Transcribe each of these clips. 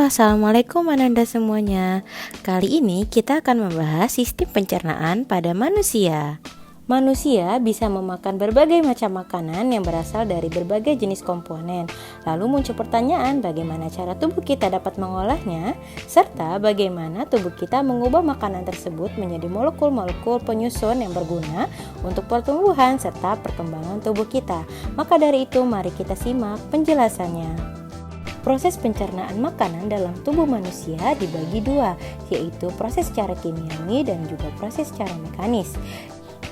Assalamualaikum Ananda semuanya. Kali ini kita akan membahas sistem pencernaan pada manusia. Manusia bisa memakan berbagai macam makanan yang berasal dari berbagai jenis komponen. Lalu muncul pertanyaan bagaimana cara tubuh kita dapat mengolahnya, serta bagaimana tubuh kita mengubah makanan tersebut menjadi molekul-molekul penyusun yang berguna untuk pertumbuhan serta perkembangan tubuh kita. Maka dari itu mari kita simak penjelasannya. Proses pencernaan makanan dalam tubuh manusia dibagi dua, yaitu proses secara kimiawi dan juga proses secara mekanis.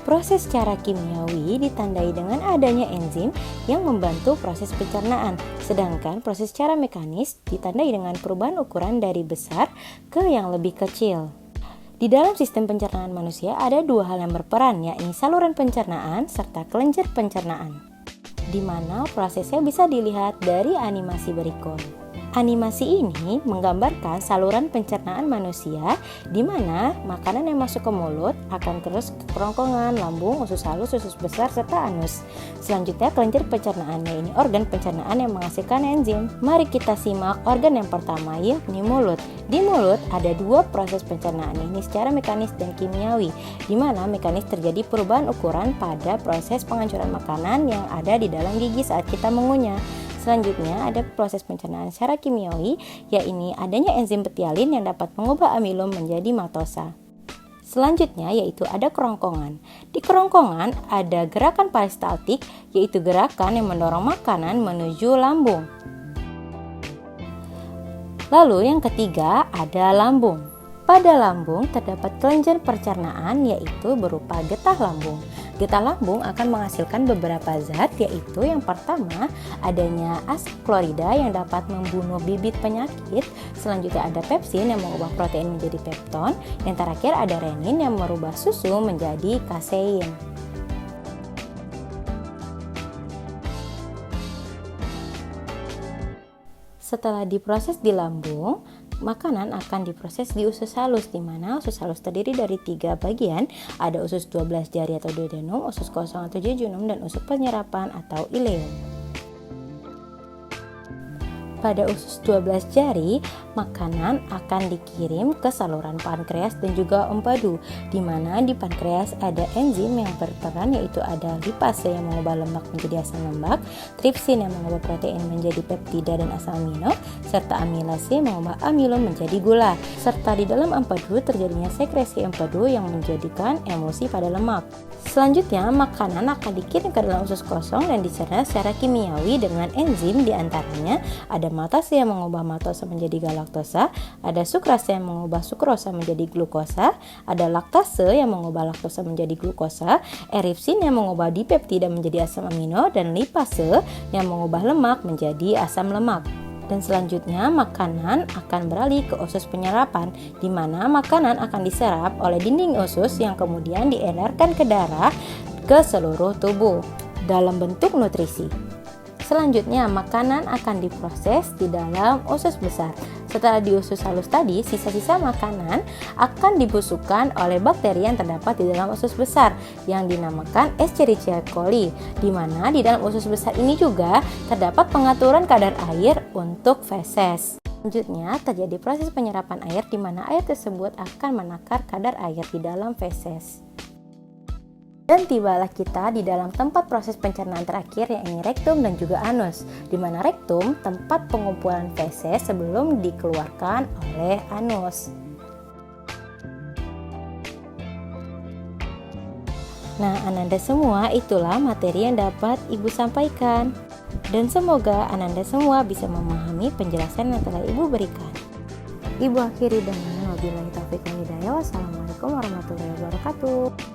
Proses secara kimiawi ditandai dengan adanya enzim yang membantu proses pencernaan, sedangkan proses secara mekanis ditandai dengan perubahan ukuran dari besar ke yang lebih kecil. Di dalam sistem pencernaan manusia ada dua hal yang berperan, yakni saluran pencernaan serta kelenjar pencernaan, di mana prosesnya bisa dilihat dari animasi berikut. Animasi ini menggambarkan saluran pencernaan manusia di mana makanan yang masuk ke mulut akan terus ke kerongkongan, lambung, usus halus, usus besar, serta anus. Selanjutnya kelenjar pencernaannya ini organ pencernaan yang menghasilkan enzim. Mari kita simak organ yang pertama, yakni mulut. Di mulut ada dua proses pencernaan ini secara mekanis dan kimiawi, di mana mekanis terjadi perubahan ukuran pada proses penghancuran makanan yang ada di dalam gigi saat kita mengunyah. Selanjutnya ada proses pencernaan secara kimiawi, yaitu adanya enzim betialin yang dapat mengubah amilum menjadi maltosa. Selanjutnya yaitu ada kerongkongan. Di kerongkongan ada gerakan peristaltik, yaitu gerakan yang mendorong makanan menuju lambung. Lalu yang ketiga ada lambung. Pada lambung terdapat kelenjar pencernaan, yaitu berupa getah lambung. Getah lambung akan menghasilkan beberapa zat, yaitu yang pertama adanya asam klorida yang dapat membunuh bibit penyakit. Selanjutnya ada pepsin yang mengubah protein menjadi pepton. Yang terakhir ada renin yang merubah susu menjadi kasein. Setelah diproses di lambung, makanan akan diproses di usus halus, di mana usus halus terdiri dari 3 bagian. Ada usus 12 jari atau duodenum, usus kosong atau jejunum, dan usus penyerapan atau ileum. Pada usus 12 jari, makanan akan dikirim ke saluran pankreas dan juga empedu, di mana di pankreas ada enzim yang berperan, yaitu ada lipase yang mengubah lemak menjadi asam lemak, tripsin yang mengubah protein menjadi peptida dan asam amino, serta amilase yang mengubah amilum menjadi gula. Serta di dalam empedu terjadinya sekresi empedu yang menjadikan emulsi pada lemak. Selanjutnya, makanan akan dikirim ke dalam usus kosong dan dicerna secara kimiawi dengan enzim, diantaranya ada maltase yang mengubah maltosa menjadi galaktosa, ada sukrase yang mengubah sukrosa menjadi glukosa, ada laktase yang mengubah laktosa menjadi glukosa, eripsin yang mengubah dipeptida menjadi asam amino, dan lipase yang mengubah lemak menjadi asam lemak. Dan selanjutnya makanan akan beralih ke usus penyerapan, di mana makanan akan diserap oleh dinding usus yang kemudian diedarkan ke darah ke seluruh tubuh dalam bentuk nutrisi. Selanjutnya makanan akan diproses di dalam usus besar. Setelah di usus halus tadi, sisa-sisa makanan akan dibusukkan oleh bakteri yang terdapat di dalam usus besar yang dinamakan Escherichia coli, di mana di dalam usus besar ini juga terdapat pengaturan kadar air untuk feses. Selanjutnya terjadi proses penyerapan air, di mana air tersebut akan menakar kadar air di dalam feses. Dan tibalah kita di dalam tempat proses pencernaan terakhir, yakni rektum dan juga anus, di mana rektum tempat pengumpulan feses sebelum dikeluarkan oleh anus. Nah, Ananda semua, itulah materi yang dapat Ibu sampaikan. Dan semoga Ananda semua bisa memahami penjelasan yang telah Ibu berikan. Ibu akhiri dengan wabillahi taufiq wal hidayah. Wassalamualaikum warahmatullahi wabarakatuh.